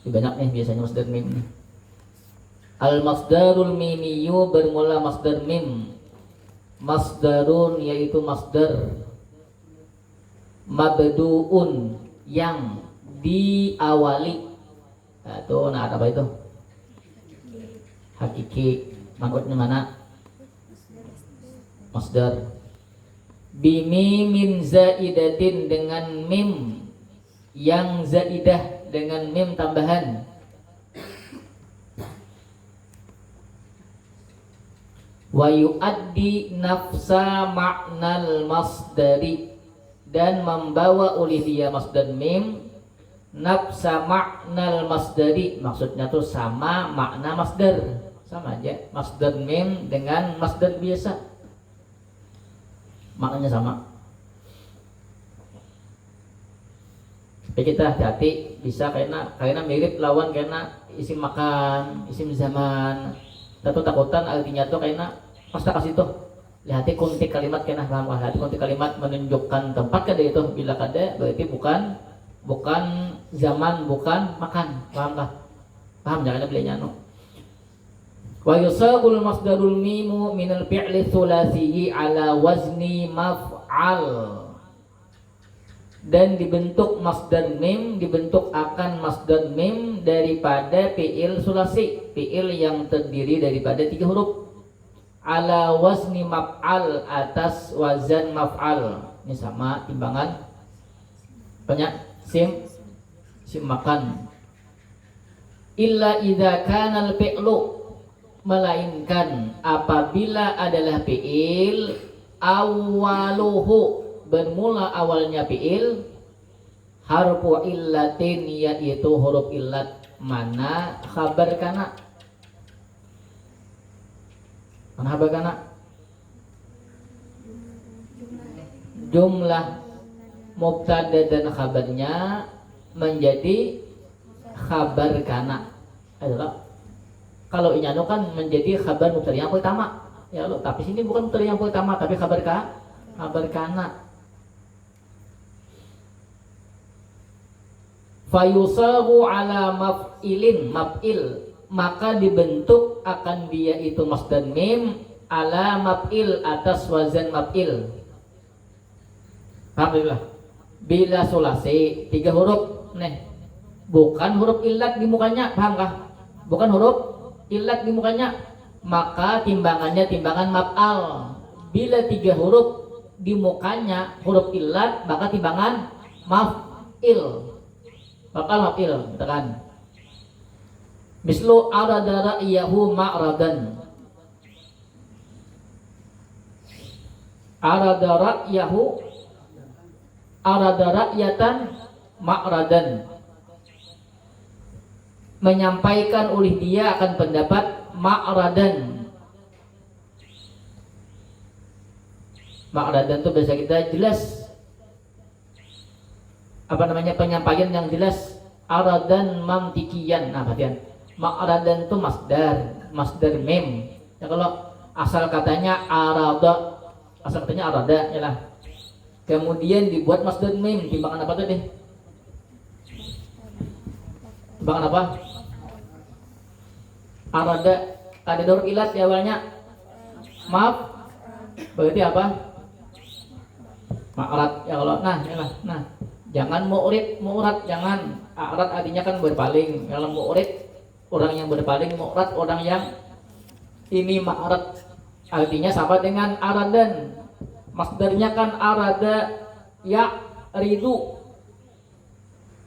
Banyak nih biasanya masdar mim nih. Al masdarul mimiyu bermula masdar mim. Masdarun yaitu masdar mabduun yang diawali. Nah apa itu? Hakiki. Maksudnya mana? Masdar. Bimimin zaidatin dengan mim yang zaidah, dengan mim tambahan. Wa yuaddi nafsa ma'nal masdari, dan membawa oleh dia masdar mim nafsa ma'nal masdari, maksudnya tuh sama makna masdar, sama aja masdar mim dengan masdar biasa, maknanya sama. Tapi kita hati-hati, bisa karena mirip lawan, karena isim makan, isim zaman. Tapi takutan artinya tuh karena pas tak kasih tuh lihati kunti kalimat, karena paham kan? Lihati kunti kalimat menunjukkan tempat kada itu, bila kada berarti bukan zaman, bukan makan, paham kah? Paham jangan belinya no. Wa yusabul masdarul mimu minal fi'li tsulatsi ala wazni maf'al, dan dibentuk masdar mim, dibentuk akan masdar mim daripada fi'il sulasi, fi'il yang terdiri daripada 3 huruf, ala wazni maf'al, atas wazan maf'al. Ini sama timbangan banyak sim makan. Illa idza kana al-fi'lu, melainkan apabila adalah fi'il awaluhu, bermula awalnya fi'il harfu illatin, yaitu huruf illat. Mana khabar kana? Mana khabar kana? Jumlah mubtada dan khabarnya menjadi khabar kana. Adalah kalau ini kan menjadi khabar mubtada yang pertama. Ya lo, tapi sini bukan mubtada yang pertama, tapi khabar kana. Fayusahu ala maf'ilin, maf'il, maka dibentuk akan dia itu masdar mim ala maf'il, atas wazan maf'il. Alhamdulillah. Bila sulasi 3 huruf nih, bukan huruf illat di mukanya, paham kah? Bukan huruf illat di mukanya, maka timbangannya timbangan maf'al. Bila 3 huruf di mukanya huruf illat, maka timbangan maf'il. Maf'il, tekan. Mislu arada ra'yahu ma'radan. Arada ra'yahu, arada ra'yatan ma'radan. Menyampaikan oleh dia akan pendapat ma'radan. Ma'radan itu bahasa kita jelas, apa namanya, penyampaian yang jelas. Aradan mamtikian. Nah perhatian, ma'radan itu masdar mim. Ya kalau asal katanya arada, asal katanya arada ya lah. Kemudian dibuat masdar mim, timbangan apa tadi? Timbangan apa? Arada, ada huruf ilat di awalnya. Maaf, berarti apa? Ma'rad ya kalau. Nah, ya lah. Nah, jangan mu'rad, jangan. A'rad artinya kan berpaling. Kalau mu'rid, orang yang berpaling. Mu'rad, orang yang ini. Ma'rad artinya sama dengan aradan. Masdarnya kan arada ya ridu,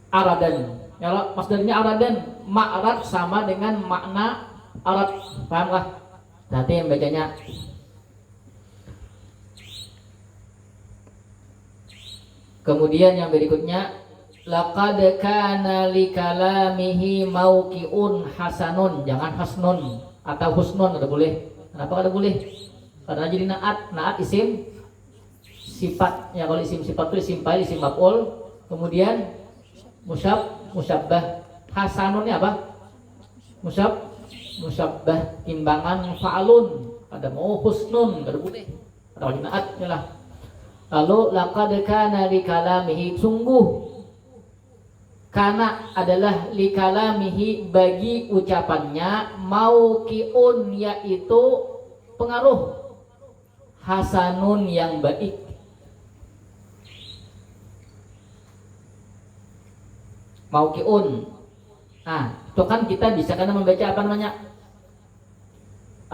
aradan. Kalau masdarnya aradan, ma'rad sama dengan makna arad. Paham kah? Nanti yang bacanya. Kemudian yang berikutnya, laqad kana li kalamihi mauqi'un hasanun. Jangan hasnun atau husnun, ada boleh. Kenapa ada boleh? Karena jadi naat isim sifat. Ya kalau isim sifat itu isim fa'il, isim maf'ul. Kemudian musyabbah. Hasanunnya apa? Musyabbah, timbangan fa'alun. Ada mau husnun, ada boleh. Ada jadi naat ya lah. Lalu laqad kana li kalamihi, sungguh Karena adalah likalamihi bagi ucapannya mauqiun yaitu pengaruh hasanun yang baik. Mauqiun. Nah, itu kan kita bisa karena membaca apa namanya?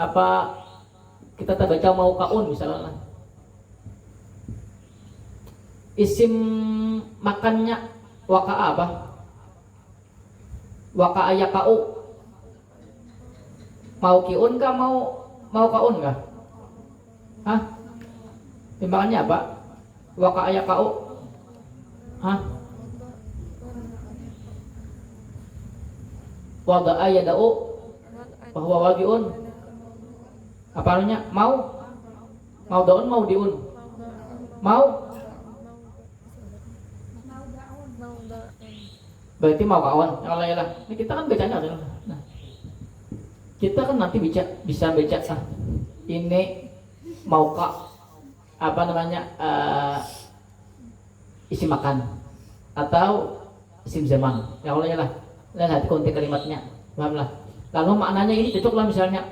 Apa kita baca mauqaun misalnya. Isim makannya waqa'a apa? Waqa'a yaqa'u. Mauqiun kah mauqaun kah? Hah? Timbangannya apa? Waqa'a yaqa'u. Hah? Wada'a yada'u bahwa waqi'un. Apa artinya? Mau daun mau diun. Mau berarti mau kawan. Kalau ya lah. Ini kita kan bacanya nah, kita kan nanti bisa baca ini mau kak apa namanya isi makan atau isim zaman. Ya Allah ya lah. Lihat hati konten kalimatnya, pahamlah. Lalu maknanya ini cocoklah misalnya.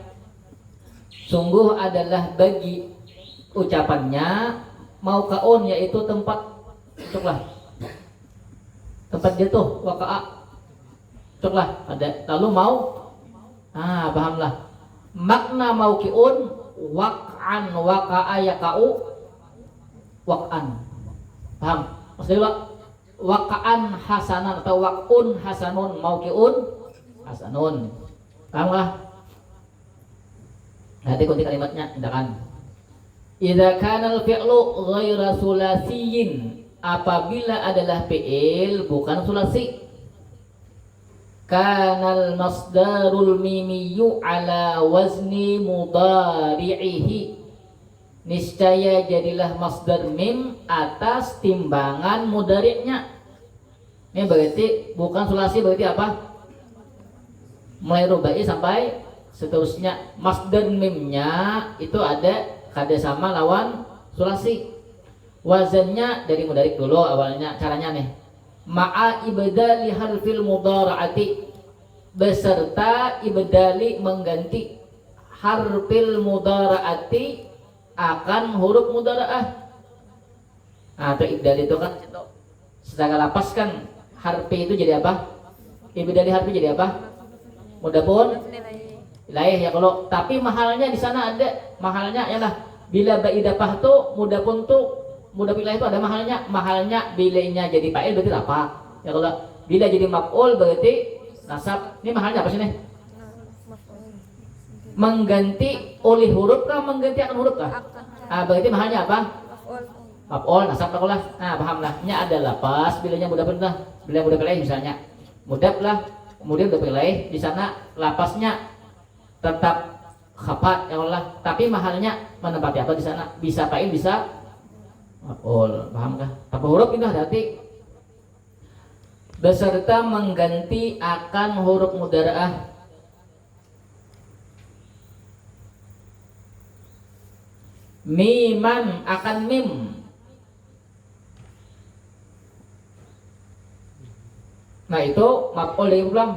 Sungguh adalah bagi ucapannya mau kaun yaitu tempat cocoklah. Tempat jatuh waqa'a. Cocoklah ada. Lalu mau pahamlah. Makna mauqiun waq'an waqa'a yaqa'u waq'an. Paham? Maksudnya waqa'an hasanan atau waq'un hasanun mauqiun hasanun. Paham lah? Nanti kunci kalimatnya tindakan. Idza kana al-fi'lu ghaira sulasiyin, apabila adalah fi'il bukan sulasi. Kanal masdarul mimiyyu ala wazni mudari'ihi, niscaya jadilah masdar mim atas timbangan mudari'nya. Ini berarti bukan sulasi, berarti apa? Mulai rubai sampai seterusnya. Masdar mimnya itu ada kada sama lawan sulasi. Wazannya dari mudarik dulu awalnya. Caranya nih, ma'a ibdali harfil mudhara'ati, beserta ibdali mengganti harfil mudhara'ati akan huruf mudhara'ah. Atau ibdali itu kan secara lapas kan harfi itu jadi apa? Ibdali harfi jadi apa? Mudapun ilaih ya kalau. Tapi mahalnya di sana ada mahalnya ialah bila baidapah tuh mudapun tuh mudapun ilaih itu ada mahalnya bilanya jadi fa'il berarti apa? Ya kalau bila jadi maf'ul berarti nasab. Ini mahalnya apa sih nih? Mengganti oleh huruf kah mengganti akan huruf kah? Berarti mahalnya apa? Maf'ul nasab lah. Nah, pahamlah. Ini ada lapas bilanya mudapun lah. Bila mudapun ilaih misalnya. Mudap lah. Kemudian mudapun ilaih di sana lapasnya tetap khabar ya Allah, tapi mahalnya menempati apa di sana? Bisa fa'il bisa maf'ul. Paham kah? Tapi huruf itu hati-hati. Beserta mengganti akan huruf mudhara'ah. Miman akan mim. Nah itu maf'ul dari pulang.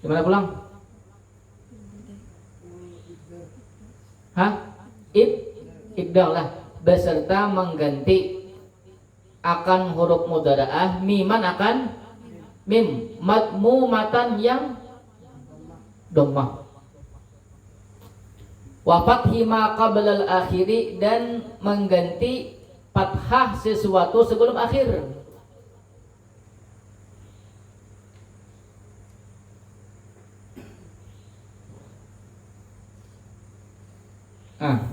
Gimana pulang? Ibdal lah, beserta mengganti akan huruf mudhara'ah miman akan mim madmumatan yang dhammah. Wa fathi ma qabla al-akhiri, dan mengganti fathah sesuatu sebelum akhir.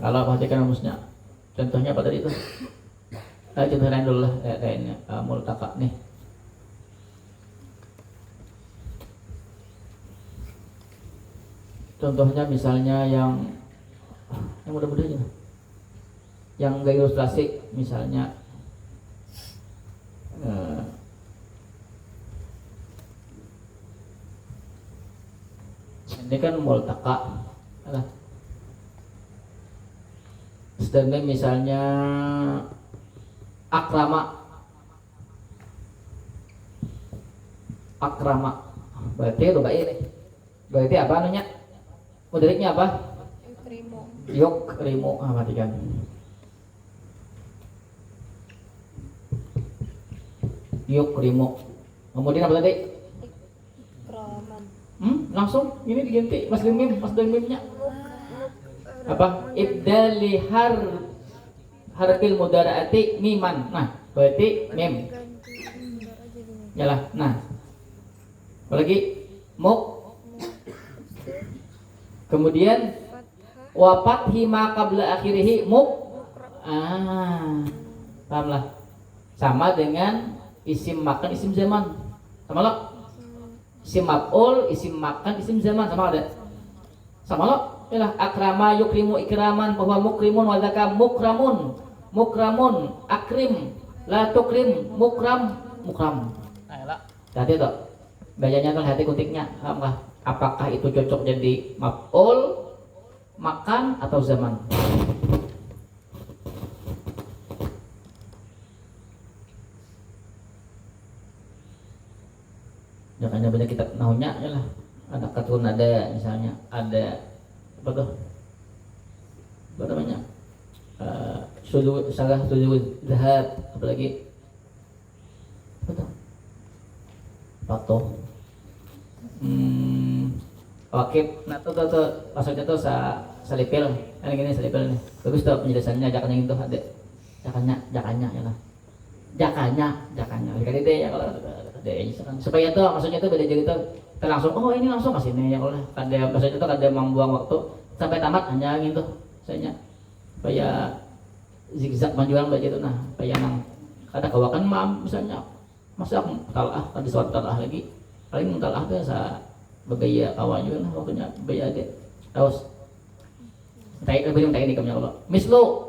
Kalau perhatikan rumusnya, contohnya apa tadi itu? Contoh lain dulu lah, kayaknya multaka nih. Contohnya misalnya yang mudah-mudah aja, yang gak ilustrasi misalnya ini kan multaka lah. Sedangkan misalnya akrama akrama. Berarti rubai ini. Berarti apa namanya? Mudaliknya apa? Yukrimu. Matikan. Yukrimu. Kemudian apa tadi? Langsung ini diganti mas dengan mimnya. Apa? Ibdali harfil mudaraati miman. Nah, berarti mim. Yalah. Nah. Apalagi kemudian wafat hima qabla akhirihi pahamlah. Sama dengan isim makan, isim zaman. Sama lo? Isim maf'ul, isim makan, isim zaman sama ada. Sama lo? Yalah, akrama yukrimu ikraman, bahwa mukrimun wa dzaka mukramun akrim la tukrim mukram. Nah, tadi tuh bacanya tuh hati kutiknya. Apakah itu cocok jadi maf'ul, makan atau zaman? Jangan banyak kitab nahunya ya lah. Ada katun, ada misalnya ada apa tuh? Apa namanya? Salah zahab, apalagi apa tuh? Pato. Wakif. Nah tuh maksudnya tuh salipil. Kan gini salipil nih. Bagus tuh penjelasannya, jakanya itu ada. Jakanya ya lah. Jakanya. Kali deh ya kalau supaya tuh maksudnya tuh beda jadi tuh kita langsung ini langsung ke sini ya kalau ada maksudnya tuh ada membuang waktu sampai tamat hanya gitu saya supaya zigzag majuan baca itu. Nah supaya nang ada kawakan misalnya masa talah kan disuat talah lagi paling talah tuh sa begaya kawan juga nah waktunya begaya deh terus lebih ini kamu Allah mislu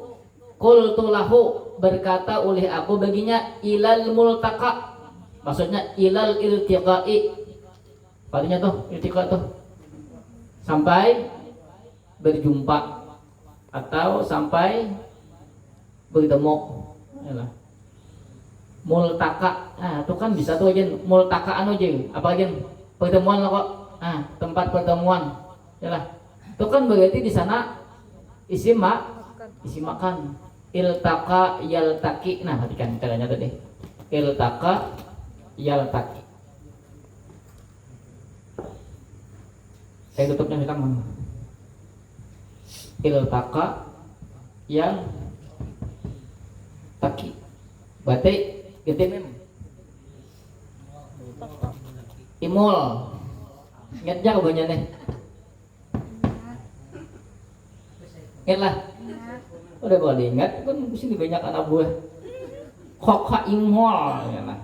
qultu lahu berkata oleh aku baginya ilal multaqa. Maksudnya ilal iltiqai. Artinya tuh iltiqa tuh sampai berjumpa atau sampai bertemu. Yalah. Multaka. Itu kan bisa tuh aja multakaan aja. Apa aja? Pertemuan lah kok. Tempat pertemuan. Yalah. Itu kan berarti di sana isi makan. Iltaqa yaltaqi. Nah, perhatikan caranya tadi. Iltaqa yaltaqi. Saya tutupnya bilang mana? Iltaqa yaltaqi. Berarti gitu mem. Imul. Ingat jak banyak nih. Ingat lah. Udah boleh ingat kan di sini banyak anak buah. Kok imul ya lah.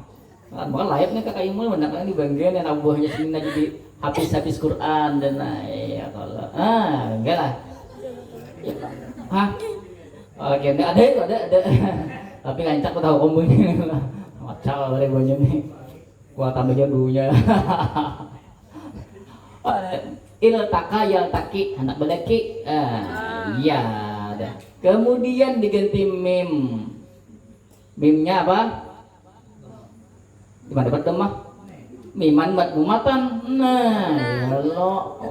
Kan bakal layak nih kakak imul menang di bagian anak buahnya sini jadi habis Quran dan ya kalau enggak lah. Oke, ada. Tapi ngancak tahu kombonya. Macal boleh banyak nih. Gua tambahnya dulunya. Iltaqa yaltaqi anak belaki. Iya ada. Kemudian diganti mim. Mimnya apa? Gimana dapat mah? Miman buat umatan. Nah. Kalau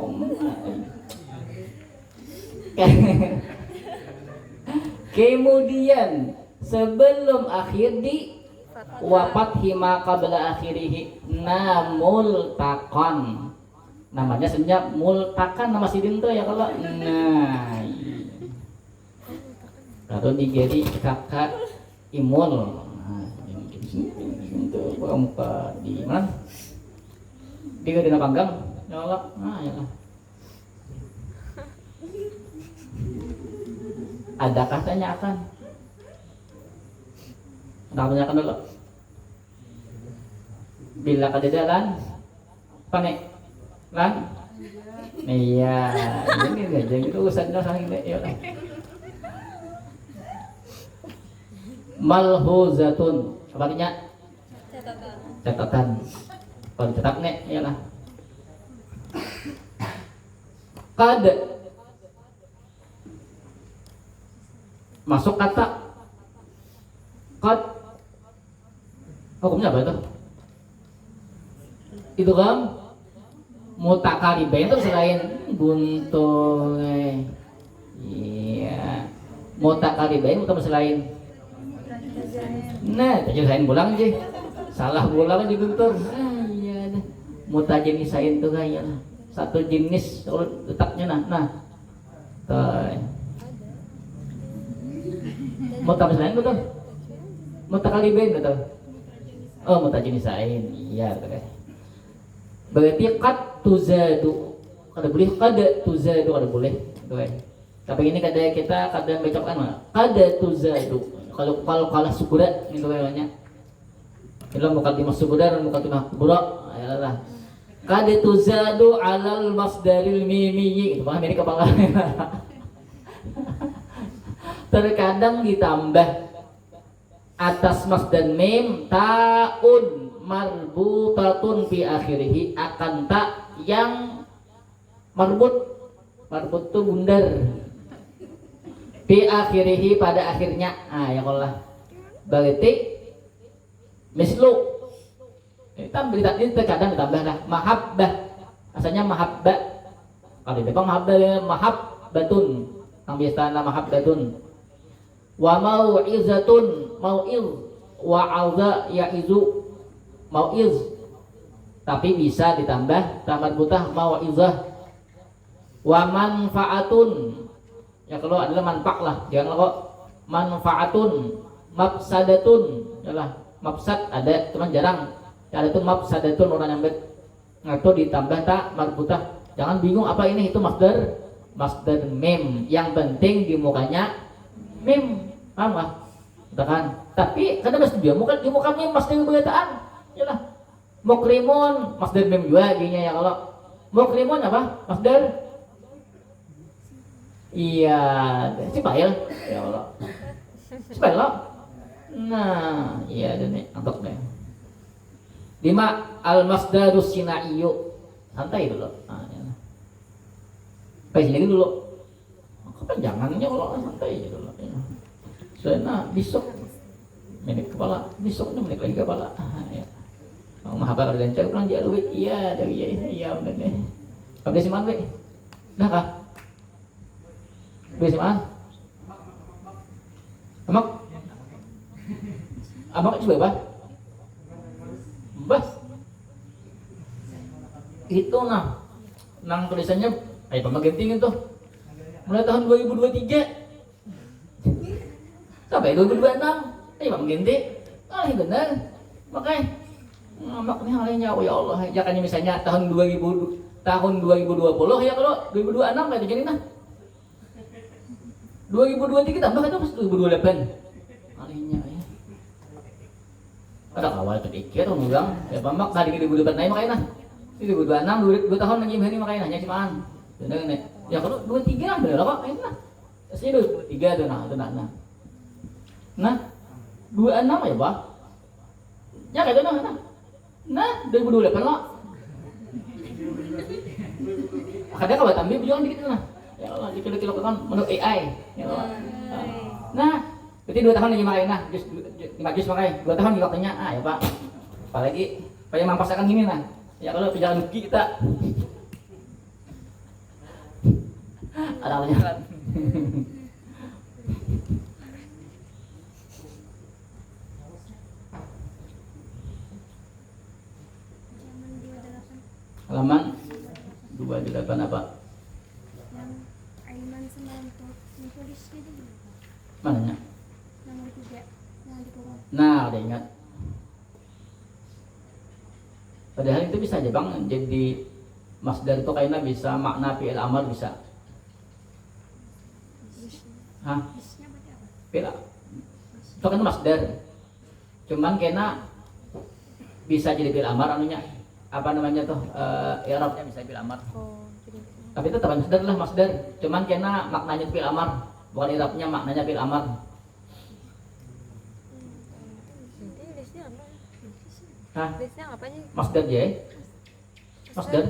kemudian sebelum akhir di wafat hima qabla akhirihi multaqan. Namanya sebenarnya multakan nama sidin tuh ya kalau kalau digeri kakak imul. Itu muka di mana? Di Gadina Panggang. Ya Allah. Ya Allah. Adakah tanyakan? Tanyakan dulu. Bila kejadian panik lan? Iya, ini aja gitu urusannya saling ya. Malhuzatun, apa artinya? Catatan. Kalau dicetak nih, iyalah. Kad masuk kata kad hukumnya apa itu? Itu kan mutakaribain itu selain buntung. Iya. Mutakaribain itu selain. Nah, tajenisain pulang sih. Salah pulang di guntur. Iya dah. Mutajenisain tuh kayak satu jenis letaknya nah. Tuh. Mutajenisain betul. Mutakaribain betul. Oh, mutajenisain. Iya betul. Berarti qad tuzadu. Kada boleh qad tuzadu kada boleh. Tuh. Tapi ini kita kadang bacaan mana? Qad tuzadu. Kalau kalah sukura itu kayaknya. Kalau mukadimah sukura dan mukadimah kubra, ayalah. Qad tuzadu alal masdaril mimiyyi. Itu mah ini kepanggahnya. Terkadang ditambah atas masdar mim taun marbutatun fi akhirih, akan tak yang marbut itu bundar fi akhirih pada akhirnya. Ya Allah berarti mislu ini terkadang ditambah lah mahabbah, asalnya mahabbah kalau itu mahabbatun yang biasa mahabbatun wa mau'izatun mau'iz wa'adha ya'izu mau'iz, tapi bisa ditambah tamad butah mau'izah wa manfaatun, ya kalau adalah manfaat lah, jangan kok manfaatun mafsadatun, yalah mafsad ada cuman jarang ya, ada tuh mafsadatun orang yang ngatur ditambah tak marbutah, jangan bingung apa ini, itu masdar mem, yang penting di mukanya mem, paham nggak? Kan? Tapi kadang masih dia di muka mem masdar kebetaan, yalah mukrimun masdar mem juga gini ya, kalau mukrimun apa masdar. Iya, sipail ya Allah. Sipail lo. Nah, iya dene antok deh. 5 al-masdarus sinaiyu. Santai dulu. Nah, ya. Sini dulu. Kepanjangannya kalau santai dulu. Ya. Soalnya besok menit kepala, besoknya menit lagi kepala. Ya. Mau mahabar dan cek pulang dia duit. Iya, dari iya benar deh. Kabeh siman we. Dah kah? Bisa mana? Amak coba apa? Bas. Itu nang tulisannya pemagenting itu. Mulai tahun 2023 sampai 2026. Pemagenting. Benar. Makanya amak ini halnya ya Allah. Ya kan misalnya tahun 2020 ya, kalau 2026 kayak gini nah. 2023 tambah itu pas 2028 alinya ya. Ada kawal terikir orang bilang ya pamak tadi 2028 naik makanya nah 2026 2 tahun lagi ini makanya hanya cuman bener nih ya, kalau 23 lah bener kok ini nah aslinya 23 tuh nah 26 ya Pak ya kayak itu nah 2028 lah kadang kalau tambah jangan dikit nah ya Allah, dikilo-kilo kan menurut AI ya Allah. Nah, berarti 2 tahun lagi main nah, 5 juz makai 2 tahun di waktunya, ya Pak. Apalagi supaya mampaskan gini nah. Ya kalau perjalanan kita ada jalan. Halaman 28 apa? Mananya? Nomor 3 yang di bawah. Nah, udah ingat. Padahal itu bisa aja Bang, jadi masdar itu kayaknya bisa makna fi'il amar bisa. Hah? Fi'il itu kan masdar. Cuman kayaknya bisa jadi fi'il amar anunya. Apa namanya tuh? I'rabnya bisa fi'il amar. Oh, jadi. Tapi itu tetap masdar lah masdar. Cuman kayaknya maknanya fi'il amar. Bukan i'rabnya maknanya fi'il amar. Listnya apa? Hah? Listnya apa nih? Masdar ya? Masdar?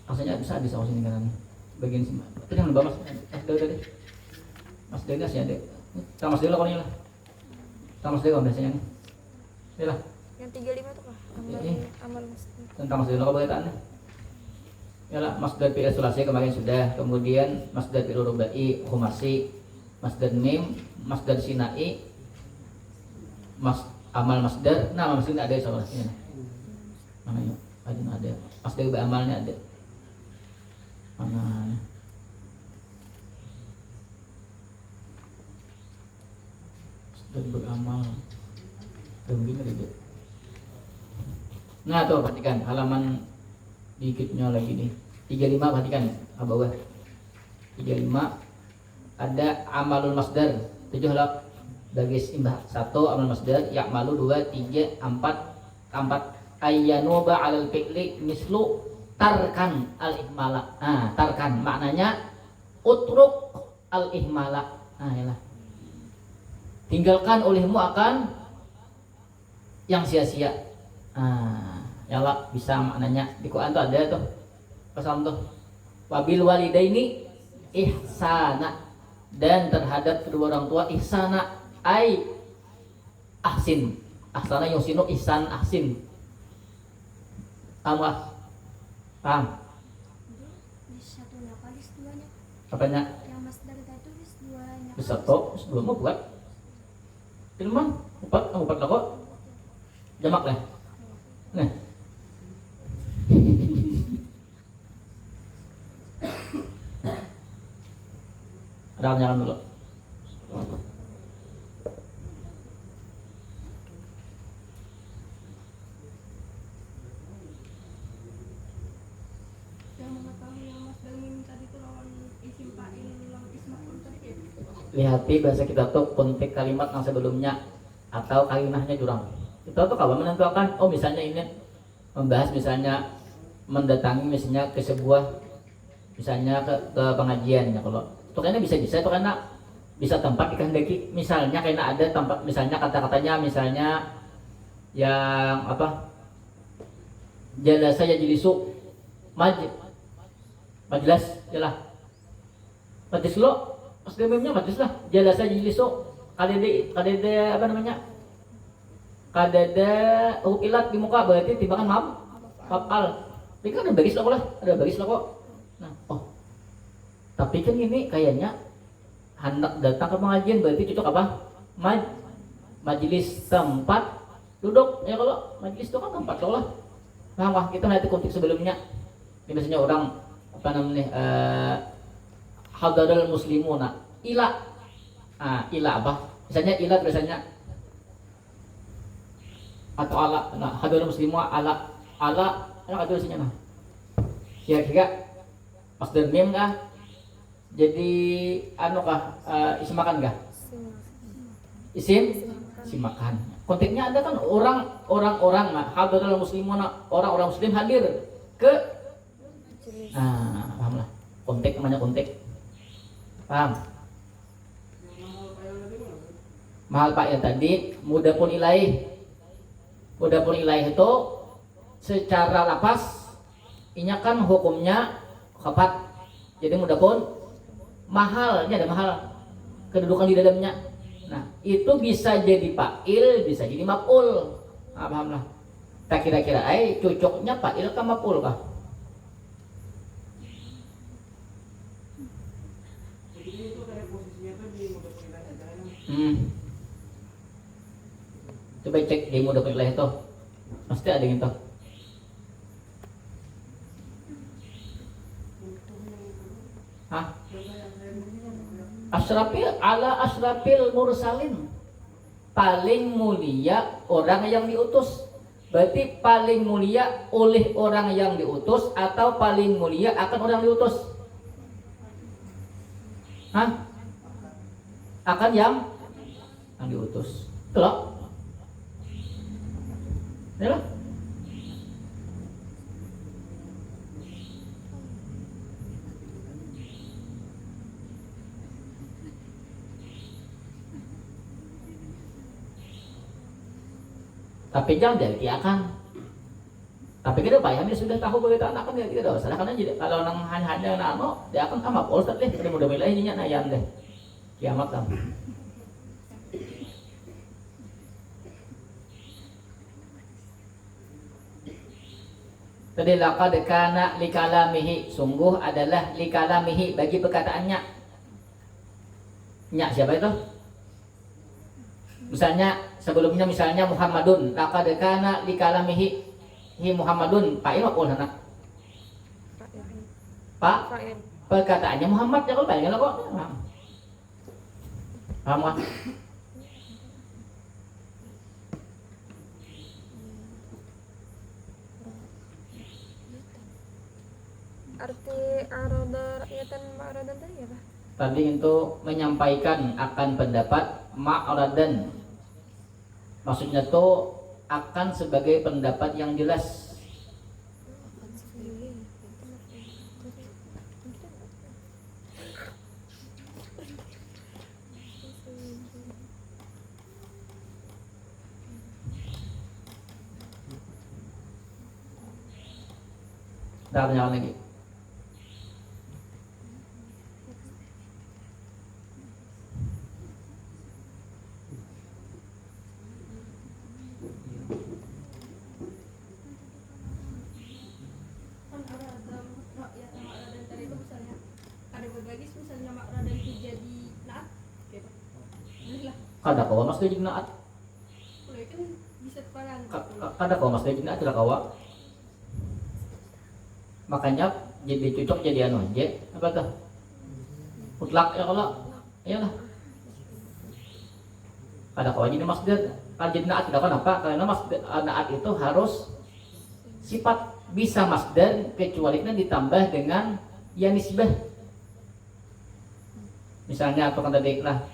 Rasanya bisa di sini kan bagian sini. Itu yang lebih mas. Udah. Mas Degas ya dek. Sama Mas Degas lah. Sama Mas Degas biasanya nih. Ini lah. Yang 35 tuh kah? Amal, Ini. amal masjid. Tentang Mas Degas kebahagiaan. Yalah, Masdar fi'il sulasi kemarin sudah. Kemudian Masdar fi'il rubai, khumasi, Masdar mim, Masdar sinai, amal masdar. Nah, amal masdar ada soalnya sini. Mana ya? Ada. Masdar beramalnya ada. Mana? Masdar beramal. Begini ada. Nah, tuh perhatikan halaman dikitnya lagi nih 35 perhatikan bawah 35 ada amalul masdar 7 lah baris imbah 1 amal masdar ya'malu 2 3 4 ayyanuba alal fi'li mislu tarkan al ihmala. Nah, tarkan maknanya utruk al ihmala. Nah, yalah. Tinggalkan olehmu akan yang sia-sia. Nah, yalah bisa maknanya di Quran tuh ada tuh pasal tuh wabil walidaini ihsana dan terhadap kedua orang tua ihsana ai ahsin ahsana yusinu ihsan ahsin paham Di satu apa di duanya? apanya Yang masdar itu di duanya. bisa toh sebelum mau buat ilman empat lah kok jamak lah nah nyalakan dulu. Yang mengetahui yang masdar mim tadi itu lawan isim fa'il lawan isim maf'ul tadi ya. Lihati bahasa kita tuh konteks kalimat yang sebelumnya atau kalimatnya jurang. Kita tuh kalau menentukan misalnya ini membahas misalnya mendatangi misalnya ke sebuah misalnya ke pengajian ya kalau itu karena bisa itu karena bisa tempat dikehendaki misalnya karena ada tempat misalnya kata-katanya misalnya yang apa jalasa yajlisu majlis yalah majlis lo aslimnya majlis lah jalasa yajlisu kadede apa namanya kadede ilat di muka berarti timbangan maf'al ini kan ada baris lah kok nah tapi kan ini kayaknya hendak datang ke pengajian berarti cocok apa? Majelis tempat duduk ya kalau majelis itu kan tempat lah. Nah, kita lihat konteks sebelumnya. Ini biasanya orang apa namanya hadaral muslimuna ila. Ila apa? Misalnya ila biasanya atau ala. Nah, hadaral muslimu ala ada biasanya nah. Kira-kira masdar mim kah? Jadi isim makan kah? Isim makan. Konteksnya ada kan orang-orang hadaral muslimuna orang-orang muslim hadir ke paham lah. Konteks namanya konteks. Paham? Mahal Pak yang tadi mudafun ilaih. Mudafun ilaih itu secara lapas ini kan hukumnya khabat. Jadi mudafun mahalnya ada mahal kedudukan di dalamnya. Nah, itu bisa jadi fa'il, bisa jadi maf'ul. Paham lah. Tak kira-kira cocoknya fa'il kah maf'ul kah? Coba cek di mudafun ilaih itu. Pasti ada yang tahu. Asrafil mursalin paling mulia orang yang diutus. Berarti paling mulia oleh orang yang diutus atau paling mulia akan orang yang diutus? Akan yang diutus. Betul loh? Ya loh? Tapi jangan diartikan. Tapi kita bayangnya sudah tahu bahwa kita anak kan dia dosa. Karena jadi kalau nang hanya dia akan maf'ul tadi deh mudah-mudahan ininya nayan deh. Kiamat lah. Tadi laqad kana likalamihi, sungguh adalah likalamihi bagi perkataannya. Nya siapa itu? Misalnya sebelumnya misalnya Muhammadun, laqad kana likalamihi hi Muhammadun, fa'il maf'ul sana. Pak, perkataannya Muhammad ya kalau baik kok. Paham kan? Arti aroda rakyatan ma'aradan tadi apa? Tadi itu menyampaikan akan pendapat ma'radan. Maksudnya tuh akan sebagai pendapat yang jelas. Kita tanya lagi. Kan ada rakyat sama radan tadi itu misalnya ada berbagi misalnya mak radan itu jadi naat gitu. Boleh lah. Kada kawa mas jadi naat. Boleh kan bisa terpalang. Kada kawa mas jadi naat tidak kawa. Makanya jadi cocok jadi anu je apa tuh? Mutlak ya kalau iyalah. Kada kawa jadi masdar. Kan jadi naat tidak kenapa? Karena masdar naat itu harus sifat bisa masdar kecuali ditambah dengan ya nisbah. Misalnya apa kan tadi lah.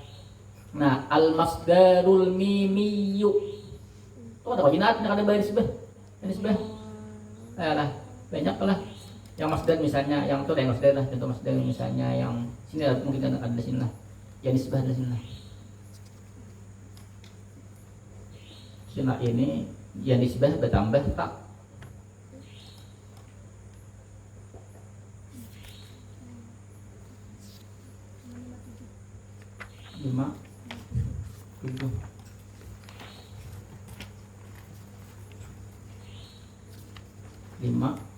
Nah, al masdarul mimiyu. Itu ada wajinat ada bayar nisbah. Nisbah. Nah, banyak lah. Yang masdar misalnya yang itu ada yang masdar lah, contoh masdar misalnya yang sini ada, mungkin ada di sini lah. Ya nisbah di sini lah. Sini ini ya nisbah bertambah tak. 5 7 5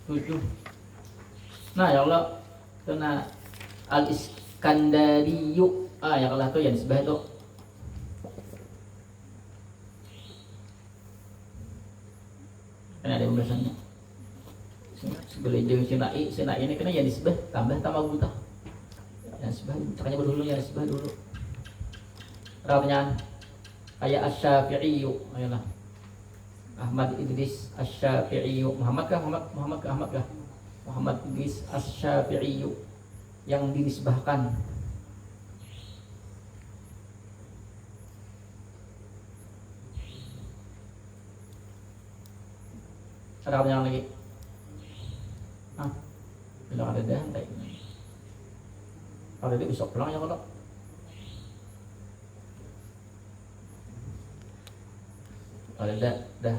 7. Nah ya Allah kena al iskandariyu ya Allah tuh ya nisbah itu kan ada pembahasannya sebelum sinai ini kena ya nisbah tambah buta ya nisbah makanya dulu ya nisbah dulu. Pertanyaan kayak Asy-Syafi'i ayolah Ahmad Idris Asy-Syafi'i Muhammad Idris Asy-Syafi'i yang dinisbahkan. Ada pertanyaan lagi? Bilang ada dah, kalau dia besok pulang ya kalau. Ada dah.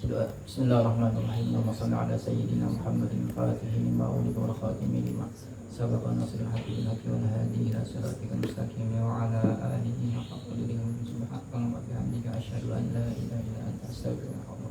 Doa. Bismillahirrahmanirrahim. Allahumma shalli ala sayyidina Muhammadin al-Fatihi lima ughliqa wal khatimi lima sabaqa nasrul haqqi bil haqqi wal hadi ila siratikal mustaqim wa ala alihi haqqa qadrihi wa subhanallahi wa bihamdihi asyhadu an la ilaha illa anta astaghfiruka wa atubu ilaik.